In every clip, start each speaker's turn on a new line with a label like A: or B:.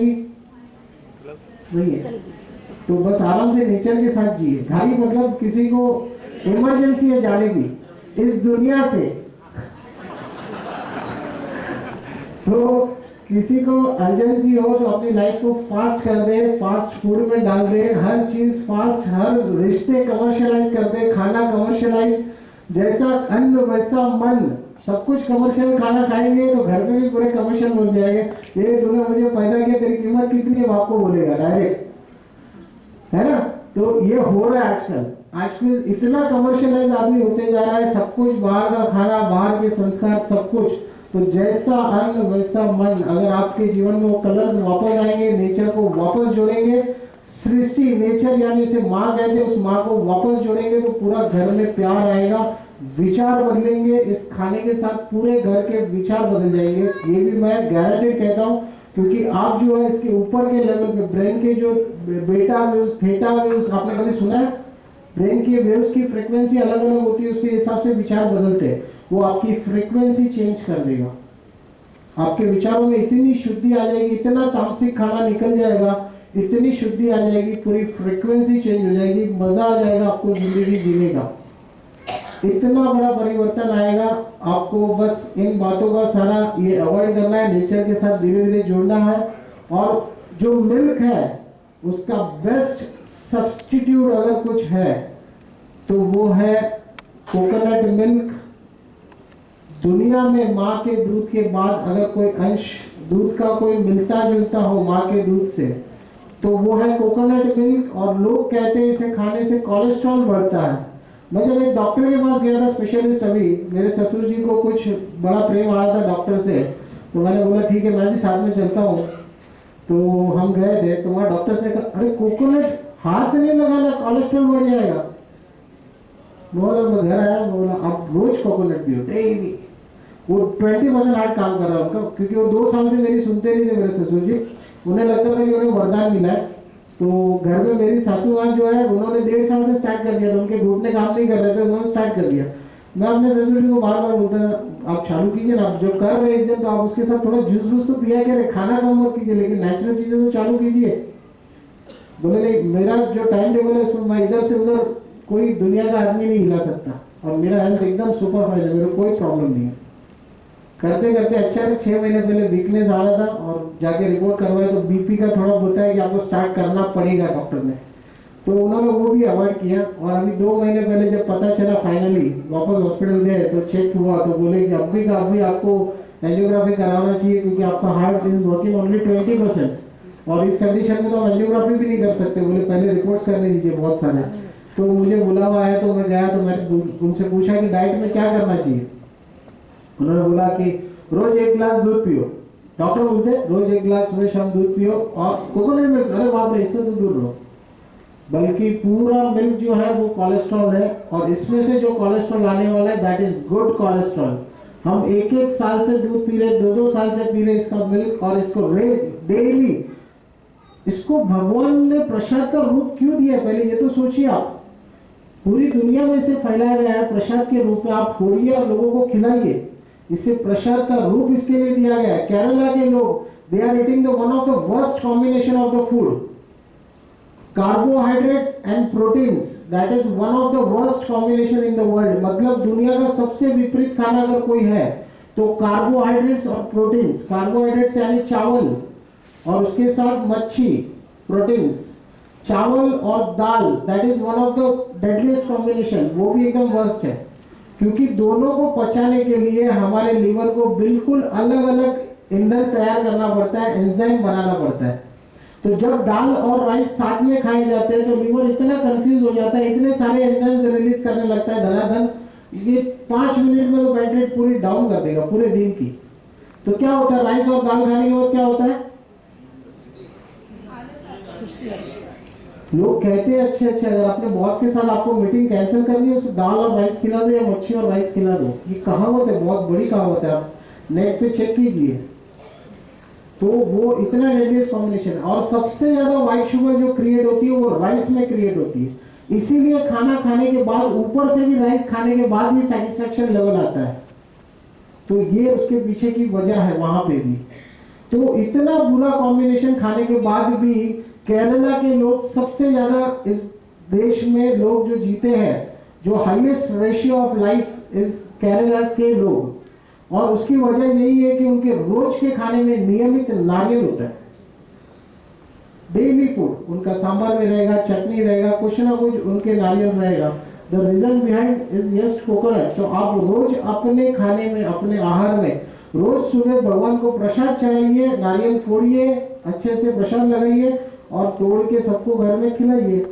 A: वही है। तो बस आराम से नेचर के साथ जिए। घाई मतलब किसी को इमरजेंसी है जाने की इस दुनिया से, तो किसी को अर्जेंसी हो तो अपनी लाइफ को फास्ट कर दे, फास्ट फूड में डाल दे, हर चीज फास्ट, हर रिश्ते कमर्शियलाइज कर दे, खाना कमर्शियलाइज, जैसा अन्न वैसा मन, सब कुछ कमर्शियल खाना खाएंगे तो घर में भी पूरे कमर्शियल बन जाएंगे। ये तूने मुझे पैदा किया, तेरी कीमत कितनी है आपको बोलेगा डायरेक्ट, है ना। तो ये हो रहा है आजकल इतना कमर्शियलाइज आदमी होते जा रहा है, सब कुछ बाहर का खाना, बाहर के संस्कार, सब कुछ। तो जैसा अन्न वैसा मन, अगर आपके जीवन में वो कलर्स वापस आएंगे, नेचर को वापस जोड़ेंगे, सृष्टि नेचर यानी उसे माँ कहते हैं, उस माँ को वापस जोड़ेंगे तो पूरा घर में प्यार आएगा, विचार बदलेंगे। इस खाने के साथ पूरे घर के विचार बदल जाएंगे, ये भी मैं गारंटेड कहता हूँ। क्योंकि आप जो है इसके ऊपर के लेवल पे ब्रेन के जो बेटा वेव्स, थीटा वेव्स आपने कभी सुना है? ब्रेन की वेव्स की फ्रीक्वेंसी अलग अलग होती है, उसके हिसाब से विचार बदलते हैं। वो आपकी फ्रीक्वेंसी चेंज कर देगा, आपके विचारों में इतनी शुद्धि आ जाएगी, इतना तामसिक खाना निकल जाएगा, इतनी शुद्धि आ जाएगी, पूरी फ्रीक्वेंसी चेंज हो जाएगी, मजा आ जाएगा आपको जिंदगी जीने का, इतना बड़ा परिवर्तन आएगा आपको। बस इन बातों का सारा ये अवॉइड करना है, नेचर के साथ धीरे धीरे जुड़ना है। और जो मिल्क है उसका बेस्ट सब्स्टिट्यूट अगर कुछ है तो वो है कोकोनट मिल्क। दुनिया में माँ के दूध के बाद अगर कोई अंश दूध का कोई मिलता जुलता हो माँ के दूध से तो वो है कोकोनट मिल्क। और लोग कहते हैं इसे खाने से कोलेस्ट्रॉल बढ़ता है। मैं जब एक डॉक्टर के पास गया था स्पेशलिस्ट, अभी मेरे ससुर जी को कुछ बड़ा प्रेम आ रहा था डॉक्टर से, तो मैंने बोला ठीक है मैं भी साथ में चलता हूँ। तो हम गए थे तो वहाँ डॉक्टर से कहा अरे कोकोनट हाथ नहीं लगाना, कोलेस्ट्रॉल बढ़ जाएगा। बोला मैं घर आया, बोला आप रोज कोकोनट पियो डेली। वो 20% हार्ट काम कर रहा है उनका, क्योंकि वो 2 साल से मेरी सुनते नहीं थे मेरे ससुर जी। उन्हें लगता था कि उन्हें वरदान मिला है। तो घर में मेरी सासू माँ जो है उन्होंने 1.5 साल से स्टार्ट कर दिया था, उनके घुटने काम नहीं कर रहे थे, उन्होंने स्टार्ट कर दिया। मैं अपने ससुर जी को बार बार बोलता था आप चालू कीजिए ना, आप जो कर रहे हैं एक दिन तो आप उसके साथ थोड़ा जूस वूस तो पिया करें, खाना कम मत कीजिए, लेकिन नेचुरल चीजें तो चालू कीजिए। बोले नहीं, मेरा जो टाइम टेबल है उसमें मैं इधर से उधर कोई दुनिया का आदमी नहीं हिला सकता, और मेरा हेल्थ एकदम सुपर फाइन है, मेरे कोई प्रॉब्लम नहीं है। करते करते अच्छा 6 महीने पहले वीकनेस आ रहा था और जाके रिपोर्ट करवाया तो बीपी का थोड़ा होता है कि आपको स्टार्ट करना पड़ेगा डॉक्टर ने, तो उन्होंने वो भी अवॉइड किया। और अभी 2 महीने पहले जब पता चला फाइनली वापस हॉस्पिटल गए तो चेक हुआ तो बोले कि अभी का अभी आपको एंजियोग्राफी कराना चाहिए, क्योंकि आपका हार्ट इज वर्किंग ओनली 20%, और इस कंडीशन में तो हम एंजियोग्राफी भी नहीं कर सकते। बोले पहले रिपोर्ट्स करने दीजिए बहुत सारे। तो मुझे बुलावा आया तो मैं गया, तो मैंने उनसे पूछा कि डाइट में क्या करना चाहिए। उन्होंने बोला कि रोज 1 गिलास दूध पियो। डॉक्टर बोलते रोज 1 गिलास सुबह शाम दूध पियो, और कोकोनट मिल्क, अरे बाप रे इससे तो दूर रहो। बल्कि पूरा मिल्क जो है वो कोलेस्ट्रॉल है, और इसमें से जो कोलेस्ट्रॉल आने वाला है दैट इज गुड कोलेस्ट्रॉल। हम 1-1 साल से दूध पी रहे, 2-2 साल से पी रहे इसका मिल्क, और इसको डेली, इसको भगवान ने प्रसाद का रूप क्यों दिया है पहले ये तो सोचिए आप। पूरी दुनिया में इसे फैलाया गया है प्रसाद के रूप में, आप फोड़िए और लोगों को खिलाइए, इसे प्रसाद का रूप इसके लिए दिया गया है। केरला के लोग they are eating the one of the worst combination of the food, carbohydrates and proteins, that is one of the worst combination in the world. मतलब दुनिया का सबसे विपरीत खाना अगर कोई है तो कार्बोहाइड्रेट्स और प्रोटीन्स। कार्बोहाइड्रेट्स यानी चावल, और उसके साथ मच्छी, प्रोटीन्स, चावल और दाल, that is one of the deadliest combination, वो भी एकदम वर्स्ट है। क्योंकि दोनों को पचाने के लिए हमारे लीवर को बिल्कुल अलग अलग ईंधन तैयार करना पड़ता है, एंजाइम बनाना पड़ता है। तो जब दाल और राइस साथ में खाए जाते हैं तो लीवर इतना कंफ्यूज हो जाता है, इतने सारे एंजाइम्स रिलीज करने लगता है धनाधन, ये 5 मिनट में तो बैटरी पूरी डाउन कर देगा पूरे दिन की। तो क्या होता है राइस और दाल खाने के बाद क्या होता है? लोग कहते हैं अच्छे अगर अपने बॉस के साथ आपको मीटिंग कैंसिल करनी है, उसे दाल और राइस खिला दो या मच्छी और राइस खिला दो। ये कहावत है, बहुत बड़ी कहावत है, आप नेट पे चेक कीजिए। तो वो इतना डेडलीस्ट कॉम्बिनेशन है, और सबसे ज्यादा व्हाइट शुगर जो क्रिएट होती है वो राइस में क्रिएट होती है। इसीलिए खाना खाने के बाद ऊपर से भी राइस खाने के बाद ही सेटिस्फैक्शन लेवल आता है। तो ये उसके पीछे की वजह है वहां पे भी। तो इतना बुरा कॉम्बिनेशन खाने के बाद भी केरला के लोग सबसे ज्यादा इस देश में लोग जो जीते हैं, जो highest ratio of life is Kerala के लोग, और उसकी वजह यही है कि उनके रोज के खाने में नियमित नारियल होता है। डेली फूड उनका सांभर में रहेगा, चटनी रहेगा, कुछ ना कुछ उनके नारियल रहेगा। The reason behind is just coconut. तो आप रोज अपने खाने में, अपने आहार में रोज सुबह भगवान को प्रसाद चढ़ाइए, नारियल फोड़िए, अच्छे से प्रसाद लगाइए और तोड़ के सबको घर में खिलाइए,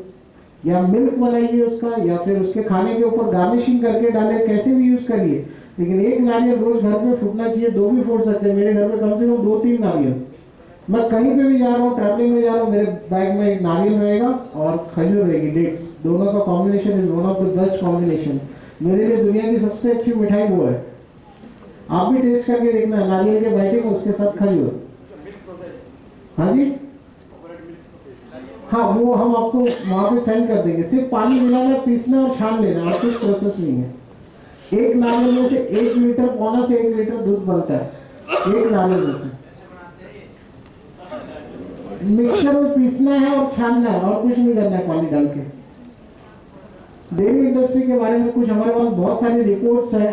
A: या मिल्क बनाइए उसका, या फिर उसके खाने के ऊपर गार्निशिंग करके डालें, कैसे भी यूज करिए। लेकिन एक नारियल रोज घर में फूटना चाहिए। 2 भी फोड़ सकते हैं, मेरे घर में कम से कम 2-3 नारियल। मैं कहीं पे भी जा रहा हूँ, ट्रैवलिंग में जा रहा हूँ, मेरे बैग में एक नारियल रहेगा और खजूर रहेगी, डेट्स। दोनों का combination is one of the best combination. मेरे लिए दुनिया की सबसे अच्छी मिठाई वो है। आप भी टेस्ट करके देखना, नारियल के बैठे को उसके साथ खजूर। हाँ जी, हाँ वो हम आपको वहां पे सेंड कर देंगे। सिर्फ पानी मिलाना, पीसना और छान लेना, और कुछ प्रोसेस नहीं है। एक नारियल में से 1 लीटर, पौना से 1 लीटर दूध बनता है एक नारियल में से। मिक्सर में पीसना है और छानना है, और कुछ नहीं करना है पानी डाल के। डेयरी इंडस्ट्री के बारे में कुछ हमारे पास बहुत सारी रिपोर्ट्स है,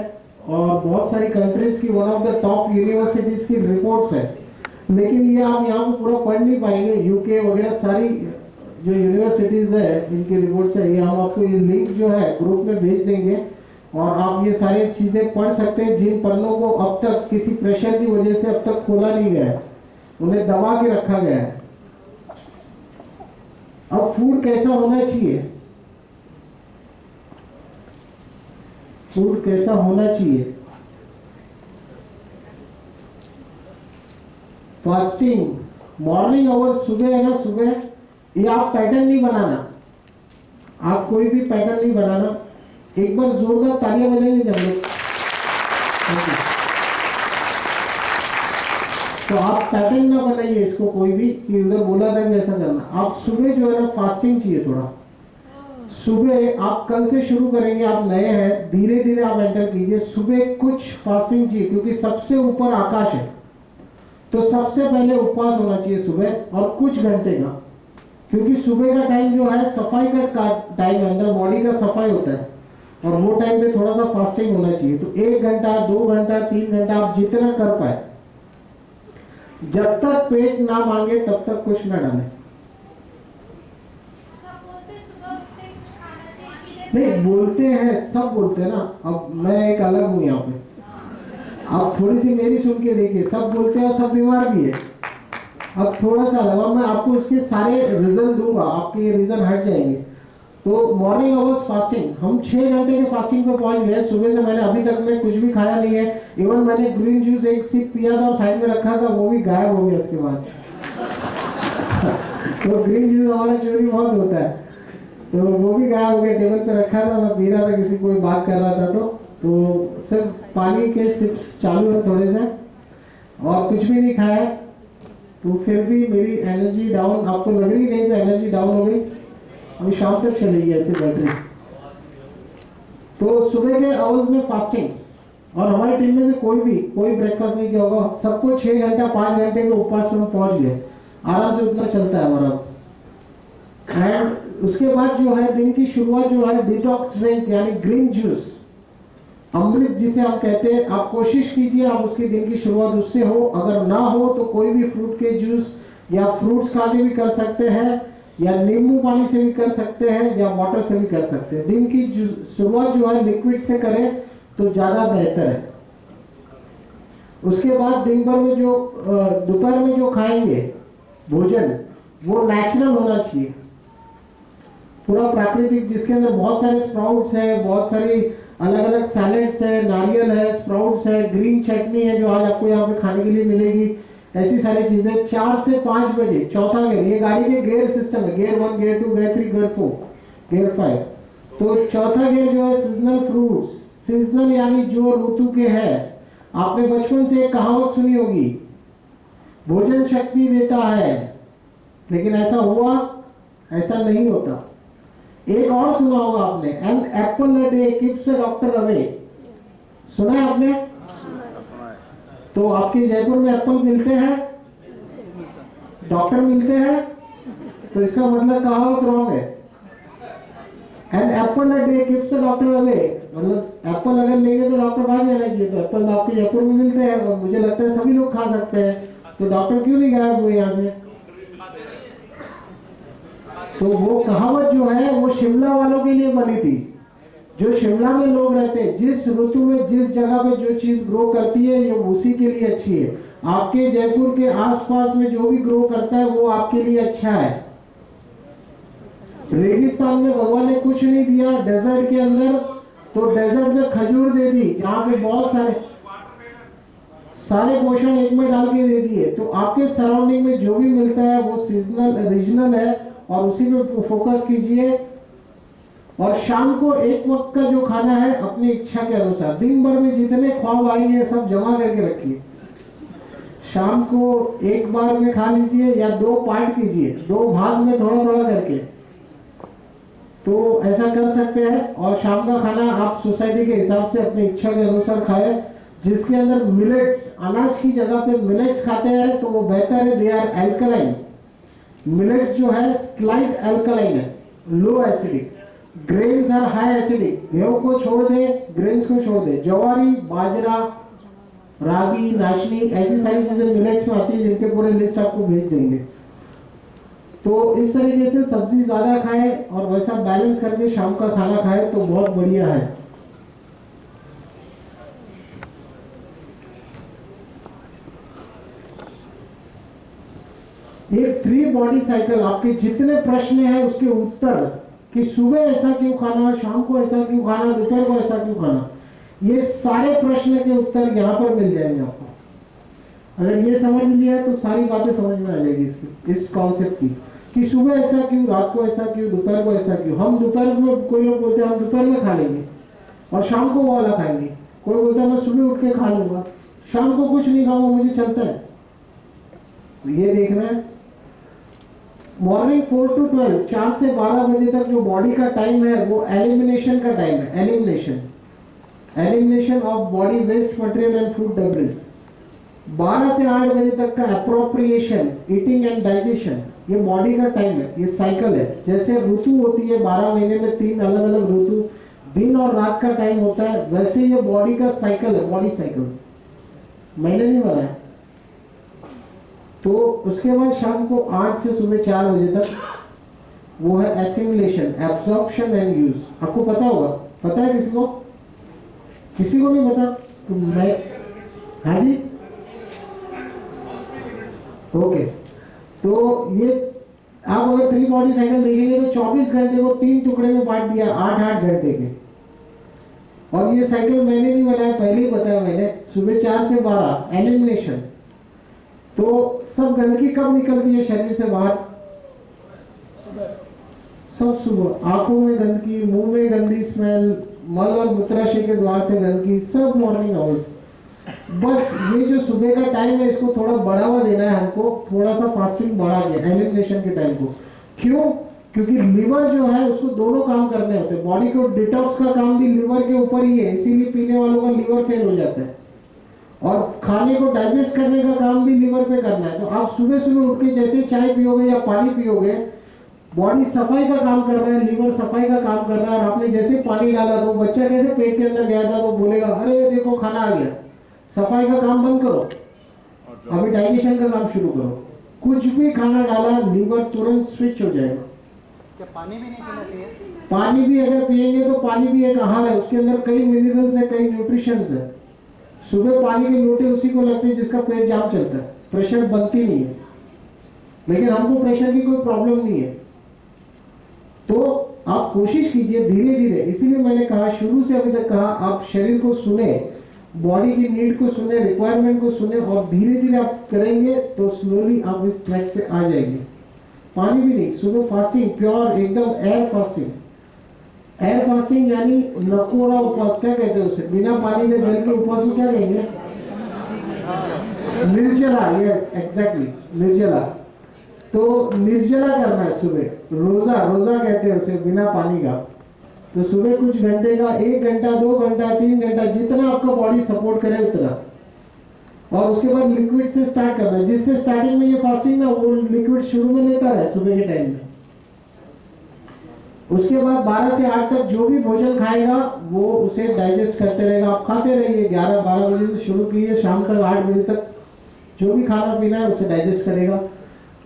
A: और बहुत सारी कंट्रीज की, one of the top universities की रिपोर्ट्स है। लेकिन ये आप यहाँ पे पूरा पढ़ नहीं पाएंगे। यूके वगैरह सारी जो यूनिवर्सिटीज है, इनकी रिपोर्ट्स है, ये हम आपको ये लिंक जो है ग्रुप में भेज देंगे, और आप ये सारी चीजें पढ़ सकते हैं, जिन पन्नों को अब तक किसी प्रेशर की वजह से अब तक खोला नहीं गया है, उन्हें दबा के रखा गया है। अब फूड कैसा होना चाहिए, फूड कैसा होना चाहिए। फास्टिंग, मॉर्निंग आवर, सुबह है ना, सुबह ये आप पैटर्न नहीं बनाना, आप कोई भी पैटर्न नहीं बनाना। एक बार जोरदार तालियां बजाएंगे जब लोग। तो आप पैटर्न ना बनाइए इसको कोई भी कि उधर बोला था कि ऐसा करना। आप सुबह जो है ना, फास्टिंग चाहिए थोड़ा। सुबह आप कल से शुरू करेंगे, आप नए हैं, धीरे धीरे आप एंटर कीजिए। सुबह कुछ फास्टिंग चाहिए, क्योंकि सबसे ऊपर आकाश है, तो सबसे पहले उपवास होना चाहिए सुबह, और कुछ घंटे का, क्योंकि सुबह का टाइम जो है सफाई का टाइम है, अंदर बॉडी का सफाई होता है, और वो टाइम पे थोड़ा सा फास्टिंग होना चाहिए। तो 1 घंटा, 2 घंटा, 3 घंटा, आप जितना कर पाए। जब तक पेट ना मांगे तब तक कुछ ना डालें। नहीं बोलते हैं, सब बोलते हैं ना। अब मैं एक अलग हूं यहाँ पे, आप थोड़ी सी मेरी सुन के देखिए। सब बोलते हैं और सब बीमार भी है। अब थोड़ा सा लगा, मैं आपको उसके सारे रीजन दूंगा, आपके ये रीजन हट जाएंगे। तो मॉर्निंग आवर्स फास्टिंग, हम 6 घंटे के फास्टिंग पे पहुंच गए। सुबह से मैंने अभी तक में कुछ भी खाया नहीं है। इवन मैंने ग्रीन जूस एक सिप पिया था और साइड में रखा था, वो भी गायब हो गया उसके बाद। तो ग्रीन जूस हमारा चोरी बहुत होता है, तो वो भी गायब हो गया। टेबल पे रखा था, मैं पी रहा था, किसी कोई बात कर रहा था, तो सिर्फ पानी के सिप्स चालू है थोड़े से, और कुछ भी नहीं खाया। तो फिर भी मेरी एनर्जी डाउन, आपको लग रही है कहीं पे एनर्जी डाउन हो गई? अभी शाम तक चलेगी ऐसे बैटरी। तो सुबह के आवर्स में फास्टिंग, और हमारी टीम में से कोई ब्रेकफास्ट नहीं किया होगा। सबको 6 घंटा 5 घंटे के उपवास में पहुंच गए, आराम से उतना चलता है हमारा। एंड उसके बाद जो है दिन की शुरुआत जो है डिटॉक्स ड्रिंक, यानी ग्रीन जूस, अमृत जिसे हम कहते हैं, आप कोशिश कीजिए आप उसकी दिन की शुरुआत उससे हो। अगर ना हो तो कोई भी फ्रूट के जूस या फ्रूट्स खा के भी कर सकते हैं, या नींबू पानी से भी कर सकते हैं, या वाटर से भी कर सकते हैं। दिन की शुरुआत जो है लिक्विड से करें तो ज्यादा बेहतर है। उसके बाद दिन भर में जो दोपहर में जो खाएंगे भोजन, वो नेचुरल होना चाहिए, पूरा प्राकृतिक, जिसके अंदर बहुत सारे स्प्राउट्स है, बहुत सारी अलग अलग सैलेड्स है, नारियल है, स्प्राउट्स है, ग्रीन चटनी है जो आज आपको यहाँ पे खाने के लिए मिलेगी। ऐसी सारी चीजें 4 से 5 बजे। चौथा गियर, ये गाड़ी के गियर सिस्टम है, gear 1, gear 2, gear 3, gear 4, gear 5। तो चौथा गियर जो है सीजनल फ्रूट्स, सीजनल यानी जो ऋतु के है। आपने बचपन से एक कहावत सुनी होगी, भोजन शक्ति देता है, लेकिन ऐसा हुआ? ऐसा नहीं होता। एक और सुना होगा आपने, an apple a day keeps a doctor away. सुना है आपने? तो आपके जयपुर में एप्पल मिलते हैं? डॉक्टर मिलते हैं तो इसका मतलब कहावत रॉन्ग है। An apple a day keeps the doctor away, मतलब एप्पल अगर लेंगे तो डॉक्टर भाग जाना चाहिए। तो एप्पल तो आपके जयपुर में मिलते हैं और मुझे लगता है सभी लोग खा सकते हैं, तो डॉक्टर क्यों नहीं गायब हुए यहाँ से? तो वो कहावत जो है वो शिमला वालों के लिए बनी थी। जो शिमला में लोग रहते हैं, जिस ऋतु में जिस जगह पे जो चीज ग्रो करती है ये उसी के लिए अच्छी है। आपके जयपुर के आसपास में जो भी ग्रो करता है वो आपके लिए अच्छा है। रेगिस्तान में भगवान ने कुछ नहीं दिया, डेजर्ट के अंदर तो डेजर्ट में खजूर दे दी, जहां पे बहुत सारे पोषण एक में डाल के दे दिए। तो आपके सराउंडिंग में जो भी मिलता है वो सीजनल रीजनल है और उसी पे फोकस कीजिए। और शाम को एक वक्त का जो खाना है अपनी इच्छा के अनुसार, दिन भर में जितने ख्वाब आएंगे सब जमा करके रखिए, शाम को एक बार में खा लीजिए या 2 पार्ट कीजिए, 2 भाग में थोड़ा थोड़ा करके, तो ऐसा कर सकते हैं। और शाम का खाना आप सोसाइटी के हिसाब से अपनी इच्छा के अनुसार खाएं, जिसके अंदर मिलेट्स, अनाज की जगह पे मिलेट्स खाते हैं तो वो बेहतर है। दे आर एल्कलाइन, मिलेट्स जो है स्लाइट एल्कलाइन है, low acidic. Grains are high acidic, गेहूं को छोड़ दे, ग्रेन्स को छोड़ दे। जवारी, बाजरा, रागी, नाशनी, ऐसी सारी चीजें मिलेट्स में आती है जिनके पूरे लिस्ट आपको भेज देंगे। तो इस तरीके से सब्जी ज्यादा खाएं और वैसा बैलेंस करके शाम का खाना खाएं तो बहुत बढ़िया है। एक 3 बॉडी साइकिल, आपके जितने प्रश्न हैं उसके उत्तर, कि सुबह ऐसा क्यों खाना, शाम को ऐसा क्यों खाना, दोपहर को ऐसा क्यों खाना, ये सारे प्रश्न के उत्तर यहाँ पर मिल जाएंगे आपको। अगर ये समझ लिया तो सारी बातें समझ में आ जाएगी इसकी, इस कॉन्सेप्ट की, कि सुबह ऐसा क्यों, रात को ऐसा क्यों, दोपहर को ऐसा क्यों। हम दोपहर में, कोई लोग बोलते हैं हम दोपहर में खा लेंगे और शाम को वो वाला खाएंगे। कोई बोलता है मैं सुबह उठ के खा लूंगा, शाम को कुछ नहीं खाऊंगा, मुझे चलता है। ये देखना है। मॉर्निंग 4 to 12, 4 से 12 बजे तक जो बॉडी का टाइम है वो एलिमिनेशन का टाइम है। Elimination of body waste material and food debris. 12 से 8 बजे तक का अप्रोप्रिएशन, ईटिंग एंड डाइजेशन, ये बॉडी का टाइम है, ये साइकिल है। जैसे ऋतु होती है 12 महीने में 3 अलग अलग ऋतु, दिन और रात का टाइम होता है, वैसे ये बॉडी का साइकिल है, बॉडी साइकिल। मैंने नहीं बनाया। तो उसके बाद शाम को 8 से सुबह 4 बजे तक वो है एसिमिलेशन, एब्जॉर्प्शन एंड यूज। आपको पता होगा, पता है किसी को? किसी को नहीं पता? तो मैं, हाँ जी, ओके। तो ये आप अगर 3 बॉडी साइकिल देखेंगे तो 24 घंटे को 3 टुकड़े में बांट दिया, 8-8 घंटे के। और ये साइकिल मैंने नहीं बनाया, पहले ही बताया मैंने। सुबह 4 से 12 एलिमिनेशन, तो सब गंदगी कब निकलती है शरीर से बाहर? सब सुबह। आंखों में गंदगी, मुंह में गंदी स्मेल, मल और मूत्राशय के द्वार से गंदगी, सब मॉर्निंग आवर्स। बस ये जो सुबह का टाइम है इसको थोड़ा बढ़ावा देना है हमको, थोड़ा सा फास्टिंग बढ़ा के एलिमिनेशन के टाइम को। क्यों? क्योंकि लिवर जो है उसको दोनों काम करने होते हैं। बॉडी को डिटॉक्स का काम भी लिवर के ऊपर ही है, इसीलिए पीने वालों का लिवर फेल हो जाता है। और खाने को डाइजेस्ट करने का काम भी लिवर पे करना है। तो आप सुबह सुबह उठ के जैसे चाय पियोगे या पानी पियोगे, बॉडी सफाई का काम कर रहा है, लिवर सफाई का काम कर रहा है। और आपने जैसे पानी डाला तो बच्चा कैसे पेट के अंदर गया था तो बोलेगा अरे देखो खाना आ गया। सफाई का काम बंद करो, अभी डाइजेशन का काम शुरू करो। कुछ भी खाना डाला लीवर तुरंत स्विच हो जाएगा।
B: क्या पानी भी नहीं पीना चाहिए?
A: पानी भी अगर पिएंगे तो पानी भी एक आहार है, उसके अंदर कई मिनरल्स है, कई न्यूट्रिशंस है। सुबह पानी के लोटे उसी को लगते हैं जिसका पेट जाम चलता है, प्रेशर बनती नहीं है। लेकिन हमको प्रेशर की कोई प्रॉब्लम नहीं है। तो आप कोशिश कीजिए धीरे धीरे, इसीलिए मैंने कहा शुरू से अभी तक कहा, आप शरीर को सुने, बॉडी की नीड को सुने, रिक्वायरमेंट को सुने और धीरे धीरे आप करेंगे तो स्लोली आप इस ट्रैक पे आ जाएंगे। पानी भी नहीं, सुबह फास्टिंग, प्योर एकदम एयर फास्टिंग। एयर फास्टिंग यानी नकोरा उपवास, क्या कहते हैं उसे? बिना पानी के जल के उपवास को क्या कहेंगे? निर्जला। यस एग्जैक्टली, निर्जला। तो निर्जला करना है सुबह, रोजा, रोजा कहते हैं उसे, बिना पानी का। तो सुबह कुछ घंटे का, 1 घंटा, 2 घंटा, 3 घंटा, जितना आपका बॉडी सपोर्ट करे उतना। और उसके बाद लिक्विड से स्टार्ट करना है, जिससे स्टार्टिंग में ये फास्टिंग ना वो लिक्विड शुरू में लेता रहे सुबह के टाइम में। उसके बाद 12 से 8 तक जो भी भोजन खाएगा वो उसे डाइजेस्ट करते रहेगा। आप खाते रहिए, 11-12 बजे से शुरू कीजिए, शाम तक 8 बजे तक जो भी खाना पीना है उसे डाइजेस्ट करेगा।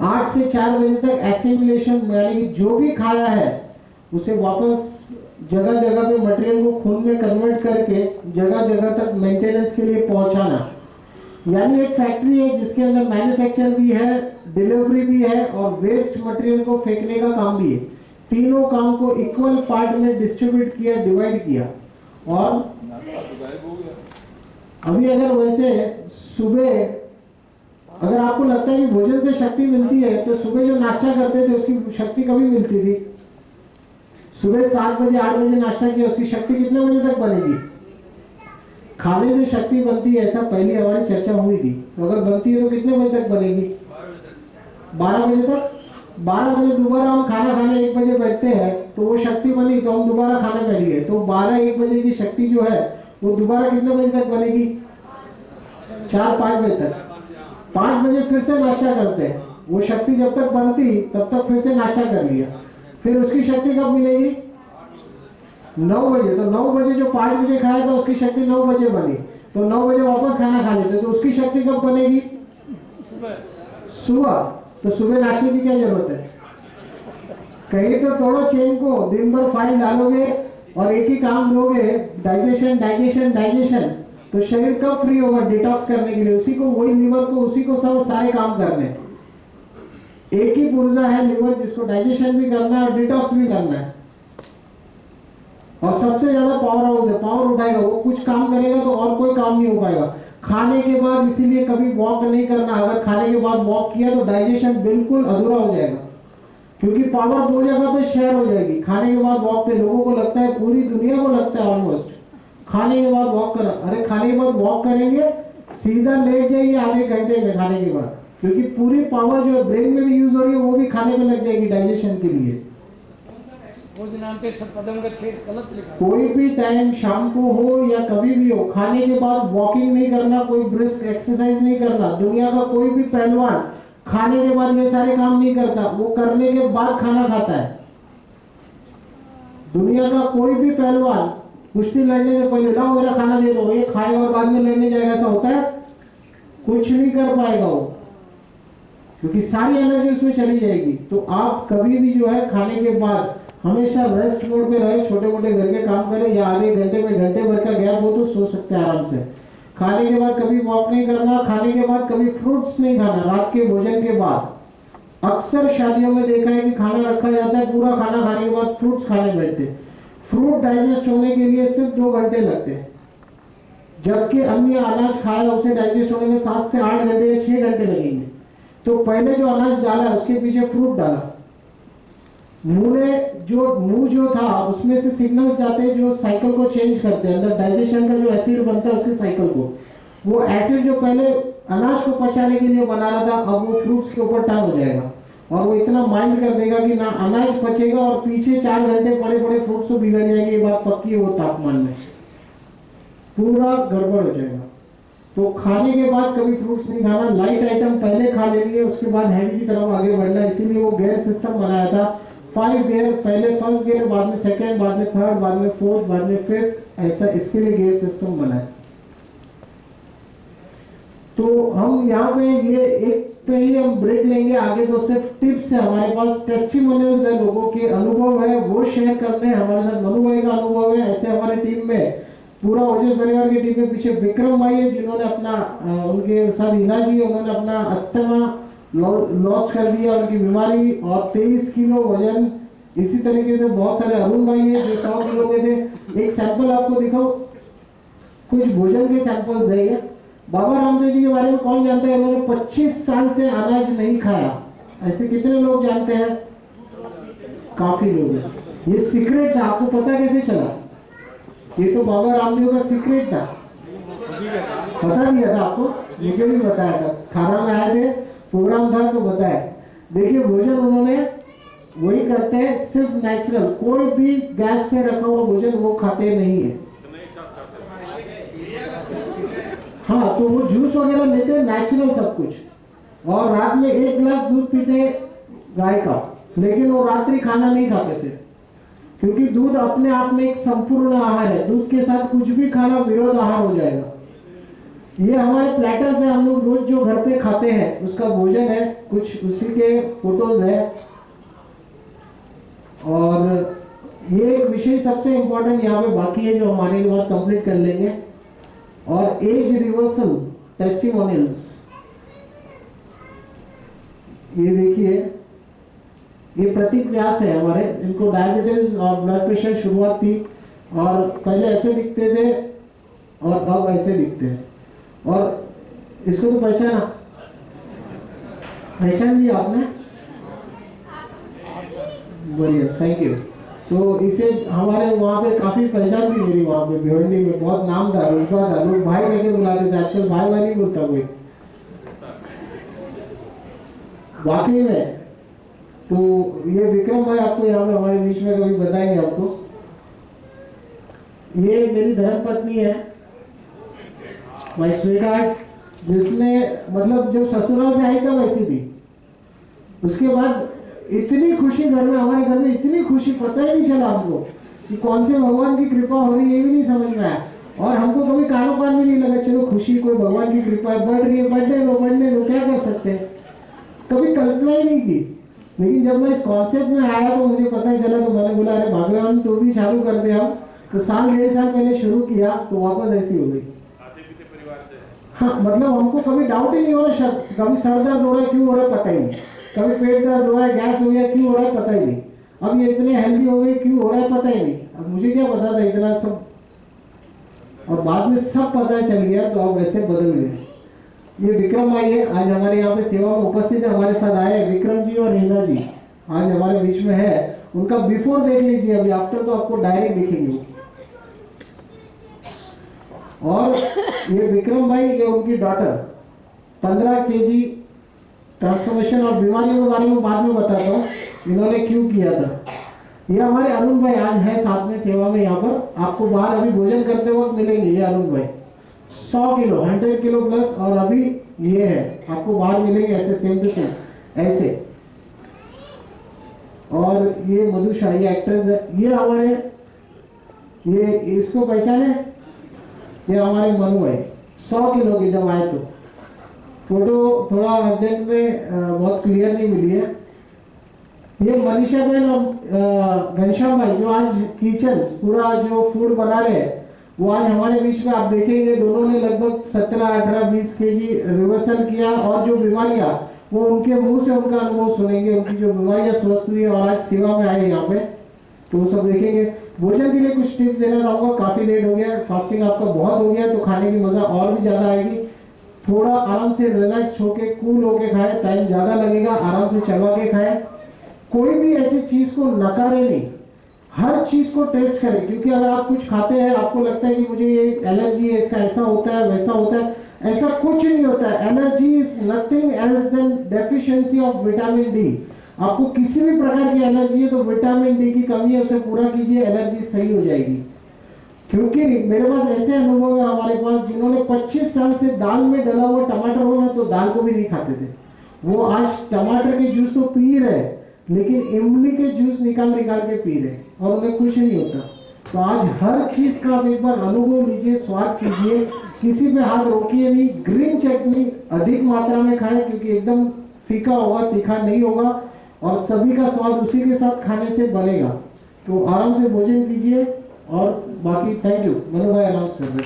A: 8 से 4 बजे तक एसिमिलेशन, यानी कि जो भी खाया है उसे वापस जगह जगह पे मटेरियल को खून में कन्वर्ट करके जगह जगह तक मेंटेनेंस के लिए पहुंचाना। यानी एक फैक्ट्री है जिसके अंदर मैन्युफैक्चर भी है, डिलीवरी भी है और वेस्ट मटेरियल को फेंकने का काम भी है। तीनों काम को इक्वल पार्ट में डिस्ट्रीब्यूट किया, डिवाइड किया। और अभी अगर वैसे सुबह अगर आपको लगता है कि भोजन से शक्ति मिलती है तो सुबह जो नाश्ता करते थे उसकी शक्ति कभी मिलती थी? सुबह 7 बजे 8 बजे नाश्ता किया, उसकी शक्ति कितने बजे तक बनेगी? खाने से शक्ति बनती है, ऐसा पहले हमारी चर्चा हुई थी। तो अगर बनती है तो कितने बजे तक बनेगी? 12 बजे तक। 12 बजे दोबारा हम खाना खाने 1 बजे बैठते हैं तो वो शक्ति बनी तो हम दोबारा खाने बैठिए, तो 12-1 बजे की शक्ति जो है वो दोबारा कितने बजे तक बनेगी? 4-5 बजे तक। 5 बजे फिर से नाश्ता करते हैं, वो शक्ति जब तक बनती तब तक फिर से नाश्ता कर लिया, फिर उसकी शक्ति कब मिलेगी? 9 बजे। तो 9 बजे जो 5 बजे खाया था उसकी शक्ति 9 बजे बनी, तो 9 बजे वापस खाना खा लेते, तो उसकी शक्ति कब बनेगी? सुबह। तो सुबह नाश्ते की क्या जरूरत है? कहीं तो तोड़ो चेन को, दिन भर फाइल डालोगे और एक ही काम दोगे, डाइजेशन डाइजेशन डाइजेशन, तो शरीर कब फ्री होगा डिटॉक्स करने के लिए? उसी को, वही लिवर को, उसी को सब सारे काम करने। एक ही पुर्जा है लिवर जिसको डाइजेशन भी करना है और डिटॉक्स भी करना है, और सबसे ज्यादा पावर हाउस है, पावर उठाएगा, वो कुछ काम करेगा तो और कोई काम नहीं हो पाएगा। खाने के बाद इसीलिए कभी वॉक नहीं करना, अगर खाने के बाद वॉक किया तो डाइजेशन बिल्कुल अधूरा हो जाएगा, क्योंकि पावर 2 जगह पे शेयर हो जाएगी। खाने के बाद वॉक पे लोगों को लगता है, पूरी दुनिया को लगता है ऑलमोस्ट, खाने के बाद वॉक करना। अरे खाने के बाद वॉक करेंगे, सीधा लेट जाइए आधे घंटे में खाने के बाद, क्योंकि पूरी पावर जो ब्रेन में भी यूज हो रही है वो भी खाने में लग जाएगी डाइजेशन के लिए। कोई भी टाइम, शाम को हो या कभी भी हो, खाने के बाद वॉकिंग नहीं करना, कोई ब्रिस्क एक्सरसाइज नहीं करना। दुनिया का कोई भी पहलवान खाने के बाद ये सारे काम नहीं करता, वो करने के बाद खाना खाता है। दुनिया का कोई भी पहलवान कुश्ती लड़ने से पहले लाओ मेरा खाना दे दो, ये खाएगा और बाद में लड़ने जाएगा, ऐसा होता है? कुछ नहीं कर पाएगा वो, क्योंकि सारी एनर्जी उसमें चली जाएगी। तो आप कभी भी जो है खाने के बाद हमेशा रेस्ट मोड पे रहे, छोटे मोटे घर के काम करें, या आधे घंटे में घंटे भर का गैप हो तो सो सकते हैं आराम से। खाने के बाद कभी वॉक नहीं करना, खाने के बाद कभी फ्रूट्स नहीं खाना, रात के भोजन के बाद। अक्सर शादियों में देखा है कि खाना रखा जाता है, पूरा खाना खाने के बाद फ्रूट्स खाने बैठते। फ्रूट डाइजेस्ट होने के लिए सिर्फ 2 घंटे लगते हैं, जबकि अन्य अनाज खाया उसे डाइजेस्ट होने में 7 से 8 घंटे या 6 घंटे लगेंगे। तो पहले जो अनाज डाला उसके पीछे फ्रूट डाला, मुंह जो था उसमें से सिग्नल्स जाते हैं जो साइकिल को चेंज करते हैं, अंदर डाइजेशन का जो एसिड बनता है उसके साइकिल को। वो एसिड जो पहले अनाज को पचाने के लिए बना रहा था, अब वो फ्रूट्स के ऊपर टर्न हो जाएगा, और वो इतना माइंड कर देगा कि ना अनाज पचेगा और पीछे 4 घंटे पड़े पड़े फ्रूट्स तो बिगड़ जाएंगे। ये बात पक्की है, वो तापमान में पूरा गड़बड़ हो जाएगा। तो खाने के बाद कभी फ्रूट्स नहीं खाना, लाइट आइटम पहले खा लेंगे, उसके बाद हैवी की तरफ आगे बढ़ना। इसीलिए वो गियर सिस्टम बनाया था, 5 गियर, पहले फर्स्ट गियर, बाद में सेकंड, बाद में थर्ड, बाद में फोर्थ, बाद में फिफ्थ, ऐसा इसके लिए गियर सिस्टम बना है। तो हम यहाँ पे ये एक पे ही हम ब्रेक लेंगे, आगे तो सिर्फ टिप्स है, हमारे पास टेस्टिमोनियल्स है, लोगों के अनुभव है, वो शेयर करने हैं। हमारे साथ मनु भाई का अनुभव है, ऐसे हमारे टीम में पूरा ओजस परिवार की टीम में पीछे विक्रम भाई है, जिन्होंने अपना उनके साथ हिना जी, उन्होंने अपना अस्थमा लॉस कर दिया, उनकी बीमारी, और 23 किलो वजन। इसी तरीके से बहुत सारे अरुण भाई है जो 100 किलो के थे। एक सैंपल आपको दिखाओ, कुछ भोजन के सैंपल्स है ये। बाबा रामदेव जी के बारे में कौन जानता है? उन्होंने 25 साल से अनाज नहीं खाया। ऐसे कितने लोग जानते हैं? काफी लोग हैं। ये सीक्रेट था, आपको पता कैसे चला? ये तो बाबा रामदेव का सीक्रेट था, पता दिया था आपको, मुझे भी बताया था, खाना में आए थे, प्रोग्राम था तो बताया। देखिए भोजन उन्होंने वही करते हैं, सिर्फ नेचुरल, कोई भी गैस पे रखा हुआ भोजन वो खाते नहीं है। हाँ, तो वो जूस वगैरह लेते हैं नेचुरल सब कुछ, और रात में 1 गिलास दूध पीते गाय का, लेकिन वो रात्रि खाना नहीं खाते थे, क्योंकि दूध अपने आप में एक संपूर्ण आहार है। दूध के साथ कुछ भी खाना विरोध आहार हो जाएगा। ये हमारे प्लेटर्स है, हम लोग रोज जो घर पे खाते हैं उसका भोजन है, कुछ उसी के फोटोज है। और ये एक विषय सबसे इंपॉर्टेंट यहाँ पे बाकी है जो हमारे के बाद कंप्लीट कर लेंगे, और एज रिवर्सल टेस्टिमोनियल्स। ये देखिए, ये प्रतीक व्यास है हमारे, इनको डायबिटीज और ब्लड प्रेशर शुरुआत थी, और पहले ऐसे दिखते थे और अब ऐसे दिखते हैं। और इसको तो पहचान लिया आपने, बढ़िया, थैंक यू। तो इसे हमारे वहाँ पे काफी पहचान थी मेरी, वहाँ पे भिवंडी में बहुत नाम था, रुतबा था, लोग भाई कह के बुलाते थे। आजकल भाई नहीं बोलता कोई, वाकई में। तो ये विक्रम भाई आपको यहाँ पे हमारे बीच में कभी बताएंगे आपको। ये मेरी धर्मपत्नी है, माय स्वीटहार्ट, जिसने मतलब जब ससुराल से आई तब ऐसी थी, उसके बाद इतनी खुशी घर में, हमारे घर में इतनी खुशी, पता ही नहीं चला हमको कि कौन से भगवान की कृपा हो रही है, ये भी नहीं समझ में आया। और हमको कभी कारोबार भी नहीं लगा, चलो खुशी कोई भगवान की कृपा है, बढ़ रही है, बढ़ने दो, क्या कर सकते हैं, कभी कल्पना ही नहीं की। लेकिन जब मैं इस कॉन्सेप्ट में आया तो मुझे पता ही चला, तो मैंने बोला अरे भगवान तो भी चालू कर दे हम। तो 1.5 साल पहले शुरू किया तो वापस ऐसी हो गई। हाँ, मतलब हमको कभी डाउट ही नहीं हो रहा, कभी सर दर्द हो रहा है, क्यों हो रहा है पता ही नहीं, कभी पेट दर्द हो रहा है, गैस हो गया, क्यों हो रहा है पता ही नहीं, अब ये इतने हेल्दी हो गए, क्यों हो रहा है पता ही नहीं। अब मुझे क्या पता था इतना सब, और बाद में सब पता चल गया, तो अब ऐसे बदल गए। ये विक्रम भाई है, आज हमारे यहाँ पे सेवा में उपस्थित है, हमारे साथ आए विक्रम जी और रीना जी आज हमारे बीच में है। उनका बिफोर देख लीजिए, अभी आफ्टर तो आपको डायरेक्ट दिखेंगे। और ये विक्रम भाई, ये उनकी डॉटर, 15 केजी ट्रांसफॉर्मेशन और बीमारियों के बारे में बाद में बताता हूँ इन्होंने क्यों किया था। ये हमारे अरुण भाई आज है साथ में सेवा में, यहाँ पर आपको बाहर अभी भोजन करते वक्त मिलेंगे। ये अरुण भाई 100 किलो 100 किलो प्लस, और अभी ये है आपको बाहर मिलेंगे ऐसे सेम टू सेम ऐसे। और ये मधुषा, ये एक्ट्रेस है, ये हमारे, ये इसको पहचाने, ये हमारे मनु भाई 100 किलो की जब आए तो। फोटो थोड़ा अर्जेंट में बहुत क्लियर नहीं मिली है। ये मनीषा बहन और घनश्याम भाई जो आज किचन पूरा जो फूड बना रहे हैं, वो आज हमारे बीच में आप देखेंगे। दोनों ने लगभग 17, 18, 20 केजी रिवर्सल किया, और जो बीमारियां वो उनके मुंह से उनका अनुभव सुनेंगे, उनकी जो बीमारियां स्वस्थ हुई और आज सेवा में आए यहाँ पे, तो वो सब देखेंगे। भोजन के लिए कुछ टिप्स देना चाहूँगा, काफी लेट हो गया, फास्टिंग आपका बहुत हो गया, तो खाने की मजा और भी ज्यादा आएगी। थोड़ा आराम से रिलैक्स होके, कूल होके खाए, टाइम ज्यादा लगेगा, आराम से चबा के खाए। कोई भी ऐसी चीज को नकारे नहीं, हर चीज को टेस्ट करें, क्योंकि अगर आप कुछ खाते हैं आपको लगता है कि मुझे ये एलर्जी है, इसका ऐसा होता है वैसा होता है, ऐसा कुछ नहीं होता है। Allergy is nothing else than deficiency of vitamin D. आपको किसी भी प्रकार की एलर्जी है तो विटामिन डी की कमी है, उसे पूरा कीजिए, एलर्जी सही हो जाएगी। क्योंकि मेरे पास ऐसे अनुभव है हमारे पास, जिन्होंने 25 साल से दाल में डला हुआ टमाटर हो ना, तो दाल को भी नहीं खाते थे, वो आज टमाटर के जूस तो पी रहे, लेकिन इमली के जूस निकाल के पी रहे, और उन्हें कुछ नहीं होता। तो आज हर चीज का आप एक बार अनुभव लीजिए, स्वाद कीजिए, किसी पे हाथ रोकिए नहीं। ग्रीन चटनी अधिक मात्रा में खाएं, क्योंकि एकदम फीका होगा, तीखा नहीं होगा, और सभी का स्वाद उसी के साथ खाने से बनेगा। तो आराम से भोजन कीजिए, और बाकी थैंक यू। मनु भाई अनाउंस कर दे।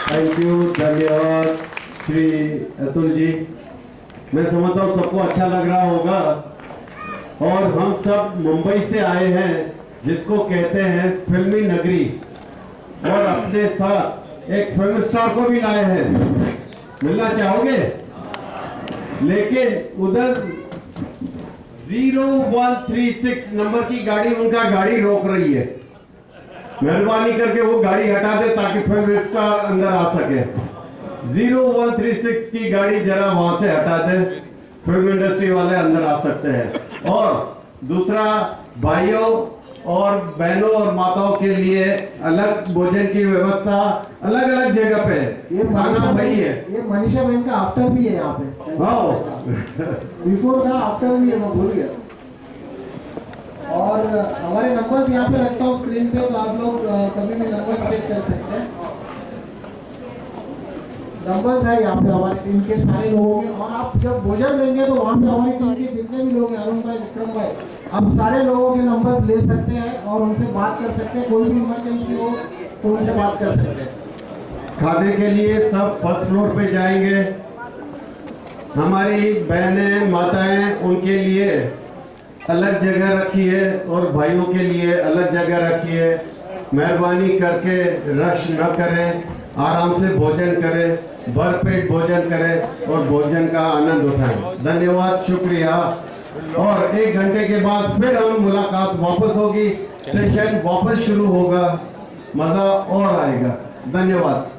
C: थैंक यू, धन्यवाद श्री अतुल जी। मैं समझता हूँ सबको अच्छा लग रहा होगा, और हम सब मुंबई से आए हैं, जिसको कहते हैं फिल्मी नगरी, और अपने साथ एक फिल्म स्टार को भी लाए हैं। मिलना चाहोगे? लेकिन उधर 0136 नंबर की गाड़ी, उनका गाड़ी रोक रही है। मेहरबानी करके वो गाड़ी हटा दे ताकि फिल्म स्टार अंदर आ सके। 0136 की गाड़ी जरा वहां से हटा दे, फिल्म इंडस्ट्री वाले अंदर आ सकते हैं। और दूसरा, भाइयों और बहनों और माताओं के लिए अलग भोजन की व्यवस्था अलग अलग जगह पे
A: ये
C: खाना वही है।
A: ये मनीषा बहन का आफ्टर भी है यहाँ पे, बिफोर था आफ्टर भी है, मैं भूल गया। और हमारे नंबर्स यहाँ पे रखता हूँ स्क्रीन पे, तो आप लोग कभी भी नंबर्स चेक कर सकते हैं। नंबर्स है यहाँ पे हमारी टीम के सारे लोगों के, और आप जब भोजन लेंगे तो वहाँ पे हमारी टीम के जितने भी लोग हैं, अरुण भाई, विक्रम भाई, आप सारे लोगों के नंबर्स ले सकते हैं और उनसे बात कर सकते हैं। कोई भी इमरजेंसी हो तो उनसे बात कर सकते हैं।
C: खाने के लिए सब फर्स्ट फ्लोर पे जाएंगे। हमारी बहनें माताएं उनके लिए अलग जगह रखी है और भाइयों के लिए अलग जगह रखी है। मेहरबानी करके रश न करें, आराम से भोजन करें, भरपेट भोजन करें और भोजन का आनंद उठाएं। धन्यवाद, शुक्रिया। और 1 घंटे के बाद फिर हम मुलाकात वापस होगी, सेशन वापस शुरू होगा, मजा और आएगा। धन्यवाद।